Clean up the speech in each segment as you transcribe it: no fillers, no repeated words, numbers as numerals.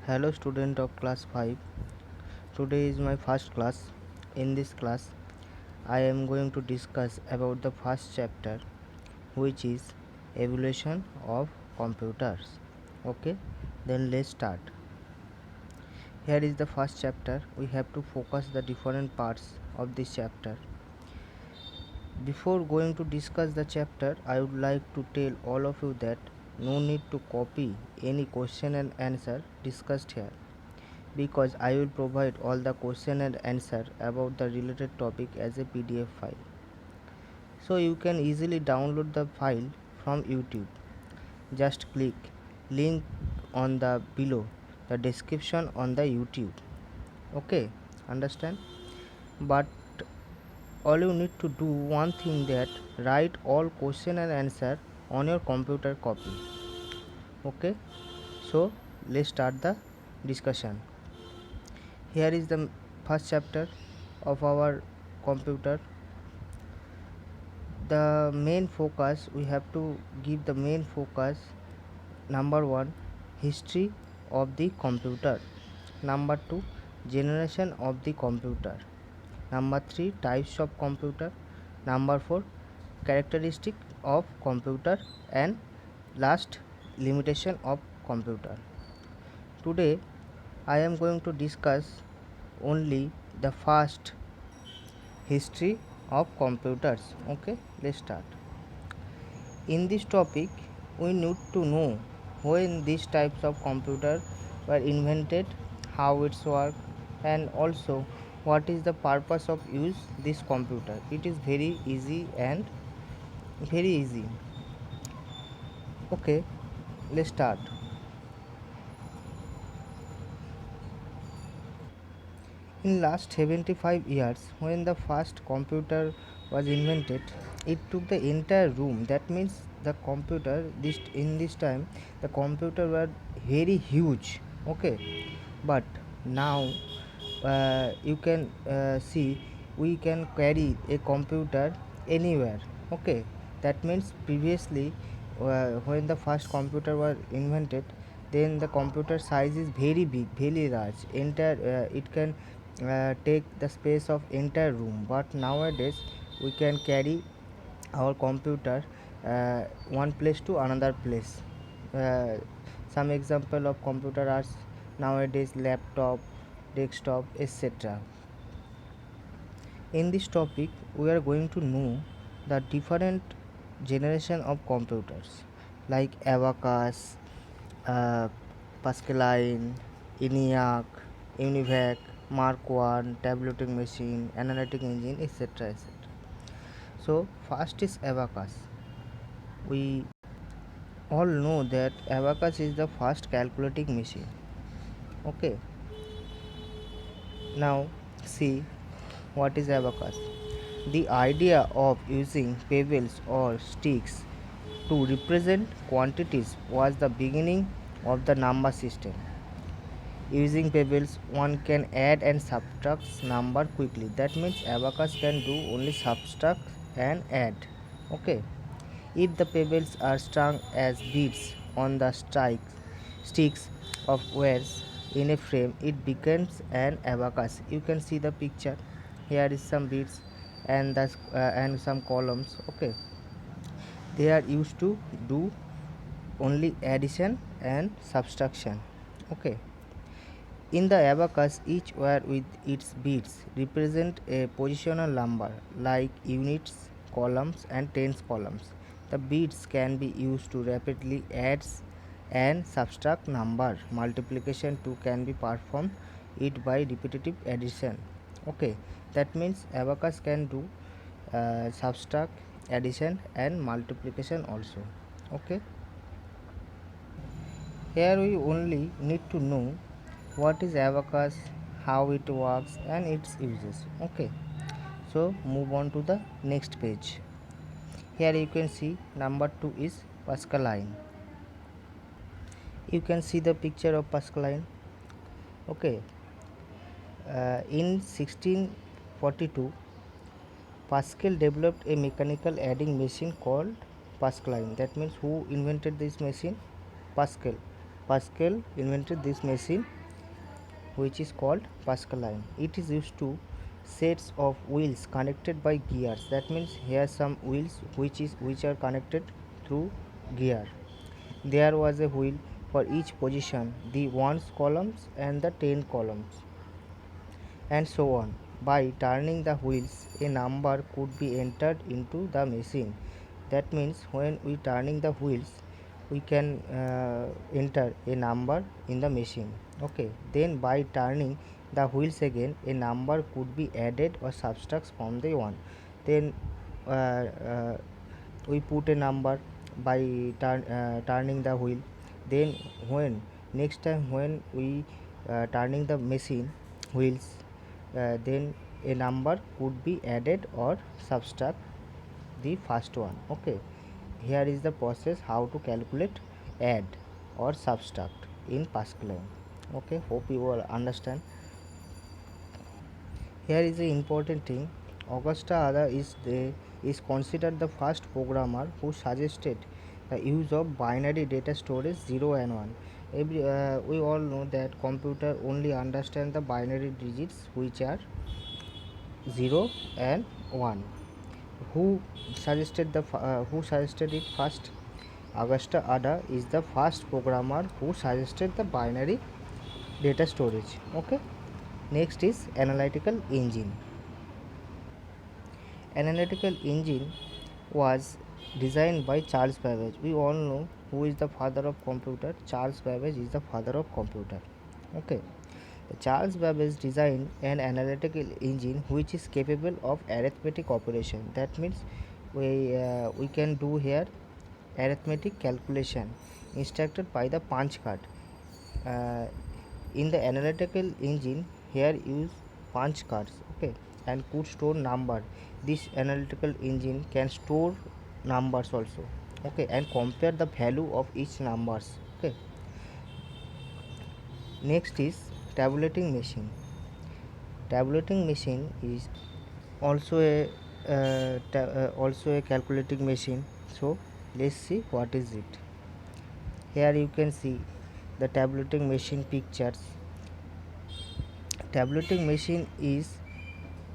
Hello student of class 5. Today is my first class. In this class I am going to discuss about the first chapter, which is evolution of computers. Okay, then let's start. Here is the first chapter. We have to focus the different parts of this chapter. Before going to discuss the chapter, I would like to tell all of you that no need to copy any question and answer discussed here, because I will provide all the question and answer about the related topic as a PDF file. So you can easily download the file from YouTube. Just click link on the below the description on the YouTube. Okay, understand? But all you need to do one thing, that write all question and answer on your computer copy. Okay, so let's start the discussion. Here is the first chapter of our computer. The main focus, we have to give the main focus. Number 1, history of the computer. Number 2, generation of the computer. Number 3, types of computer. Number 4, characteristic of computer. And last, limitation of computer. Today I am going to discuss only the first, history of computers. Okay, let's start. In this topic we need to know when these types of computer were invented, how it's work, and also what is the purpose of use this computer. It is very easy and very easy. Okay, let's start. In last 75 years, when the first computer was invented, it took the entire room. That means the computer, this in this time the computer were very huge. Okay, but now you can see we can carry a computer anywhere. Okay, that means previously when the first computer was invented, then the computer size is very big, very large, entire it can take the space of entire room. But nowadays we can carry our computer one place to another place. uh, some example of computer are nowadays laptop, desktop, etc. In this topic we are going to know the different generation of computers, like abacus, uh, pascaline, eniac, univac, mark 1, tabulating machine, analytic engine, etc, etc. So first is abacus. We all know that abacus is the first calculating machine. Okay, now see what is abacus. The idea of using pebbles or sticks to represent quantities was the beginning of the number system. Using pebbles, one can add and subtract number quickly. That means abacus can do only subtract and add. Okay. If the pebbles are strung as beads on the sticks of wires in a frame, it becomes an abacus. You can see the picture. Here is some beads and some columns. Okay, they are used to do only addition and subtraction. Okay, in the abacus, each wire with its beads represent a positional number like units, columns, and tens columns. The beads can be used to rapidly add and subtract number. Multiplication too can be performed it by repetitive addition. Okay, that means abacus can do subtract, addition, and multiplication also. Okay, here we only need to know what is abacus, how it works, and its uses. Okay, so move on to the next page. Here you can see number 2 is pascaline. You can see the picture of pascaline. Okay, in 1642 Pascal developed a mechanical adding machine called pascaline. That means who invented this machine? Pascal. Pascal invented this machine which is called Pascaline. It is used to sets of wheels connected by gears. That means here some wheels which are connected through gear. There was a wheel for each position, the ones columns and the 10 columns, and so on. By turning the wheels, a number could be entered into the machine. That means when we turning the wheels, we can enter a number in the machine. Okay. Then by turning the wheels again, a number could be added or subtracted from the one. Then uh, uh, we put a number by turning the wheel. Then when next time when we turning the machine wheels, then a number could be added or subtract the first one. Okay, here is the process how to calculate add or subtract in Pascal. Okay, hope you all understand. Here is the important thing. Augusta Ada is considered the first programmer who suggested the use of binary data storage 0 and 1. We all know that computer only understand the binary digits which are 0 and 1. Who suggested it first? Augusta Ada is the first programmer who suggested the binary data storage. Okay. Next is analytical engine. Analytical engine was designed by Charles Babbage. We all know who is the father of computer. Charles Babbage is the father of computer. Okay. Charles Babbage designed an analytical engine which is capable of arithmetic operation. That means we can do here arithmetic calculation instructed by the punch card. Uh, in the analytical engine, here use punch cards. Okay, and could store number. This analytical engine can store numbers also. Okay, and compare the value of each numbers. Okay. Next is tabulating machine. Tabulating machine is also a calculating machine. So let's see what is it. Here you can see the tabulating machine pictures. Tabulating machine is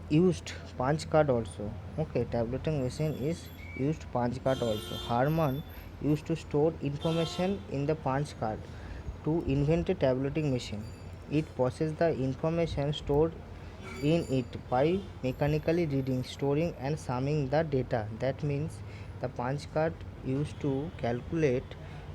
used punch card also. Okay, tabulating machine is used punch card also. Harman used to store information in the punch card to invent a tabulating machine. It processes the information stored in it by mechanically reading, storing and summing the data. That means the punch card used to calculate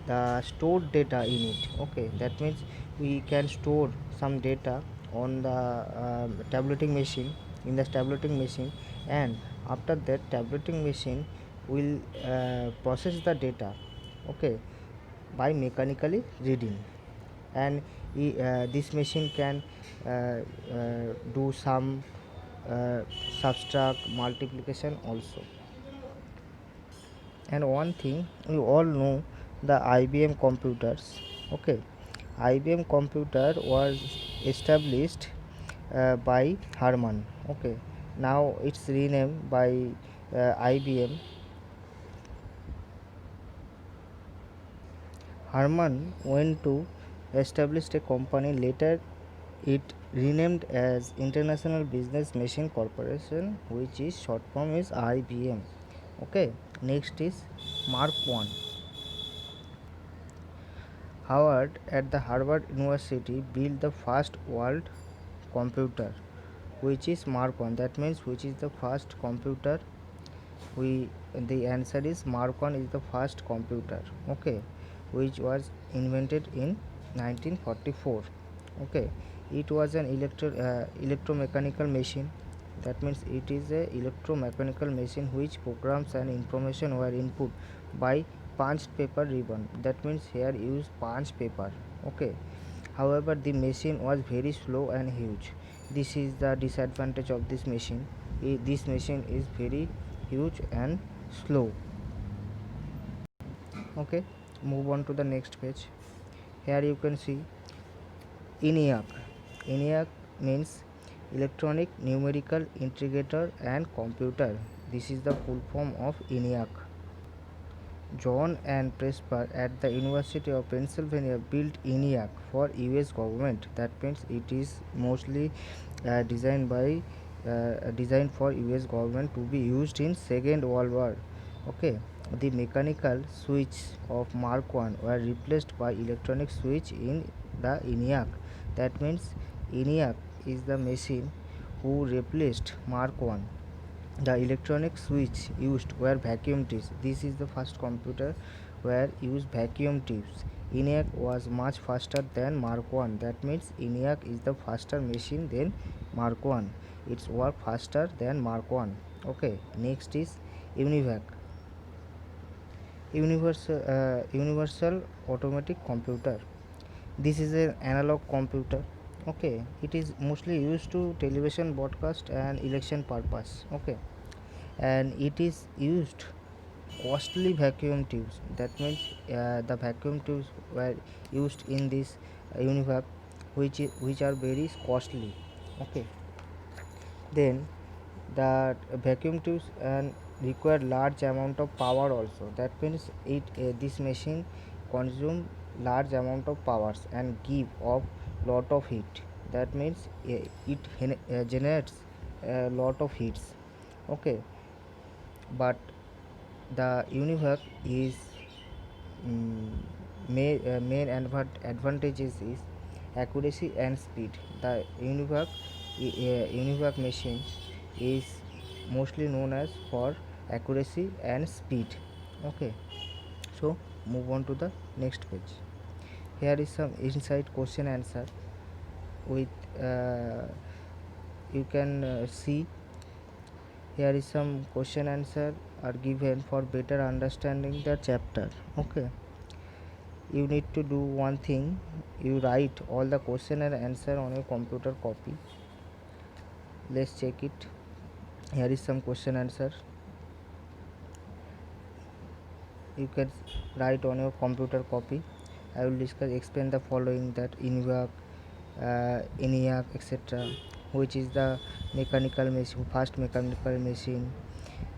the stored data in it. Okay, that means we can store some data on the tabulating machine, in the tabulating machine, and after that tabulating machine will process the data. Okay, by mechanically reading, and this machine can do some subtract, multiplication also. And one thing you all know, the IBM computers. Okay, IBM computer was established by Harman. Okay, now it's renamed by IBM. Harman went to establish a company. Later, it renamed as International Business Machine Corporation, which is short form is IBM. Okay, next is Mark I. Howard at the Harvard University built the first world computer, which is Mark I. That means which is the first computer. We the answer is Mark I is the first computer. Okay, which was invented in 1944. Okay, it was an electromechanical machine. That means it is a electromechanical machine which programs and information were input by punched paper ribbon. That means here use punch paper. Okay, however the machine was very slow and huge. This is the disadvantage of this machine. This machine is very huge and slow. Okay, move on to the next page. Here you can see ENIAC. ENIAC means electronic numerical integrator and computer. This is the full form of ENIAC. John and Presper at the University of Pennsylvania built ENIAC for US government. That means it is mostly designed for US government to be used in Second World War. Okay, the mechanical switch of Mark I were replaced by electronic switch in the ENIAC. That means ENIAC is the machine who replaced Mark I. The electronic switch used were vacuum tubes. This is the first computer where used vacuum tubes. ENIAC was much faster than Mark 1. That means ENIAC is the faster machine than Mark 1. It's work faster than Mark 1. Okay, next is UNIVAC. Universal automatic computer. This is an analog computer. Okay, it is mostly used to television broadcast and election purpose. Okay, and it is used costly vacuum tubes. That means the vacuum tubes were used in this UNIVAC, which are very costly. Okay, then the vacuum tubes and require large amount of power also. That means this machine consume large amount of powers and give off lot of heat. That means it generates a lot of heats. Okay, but the UNIVAC is advantages is accuracy and speed. The UNIVAC machine is mostly known as for accuracy and speed. Okay, so move on to the next page. Here is some inside question answer with you can see here is some question answer are given for better understanding the chapter. Okay, you need to do one thing, you write all the question and answer on your computer copy. Let's check it. Here is some question answer, you can write on your computer copy. I will explain the following, that ENIAC, etc., which is the mechanical machine, fast mechanical machine.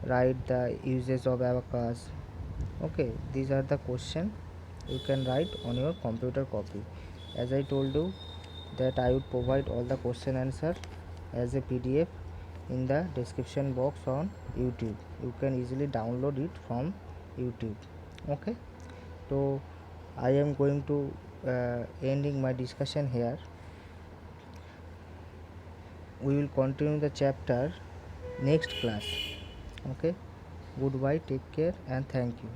Write the uses of abacus. Okay, these are the question you can write on your computer copy. As I told you that I would provide all the question answer as a PDF in the description box on YouTube. You can easily download it from YouTube. Okay, so I am going to ending my discussion here. We will continue the chapter next class. Okay, goodbye, take care, and thank you.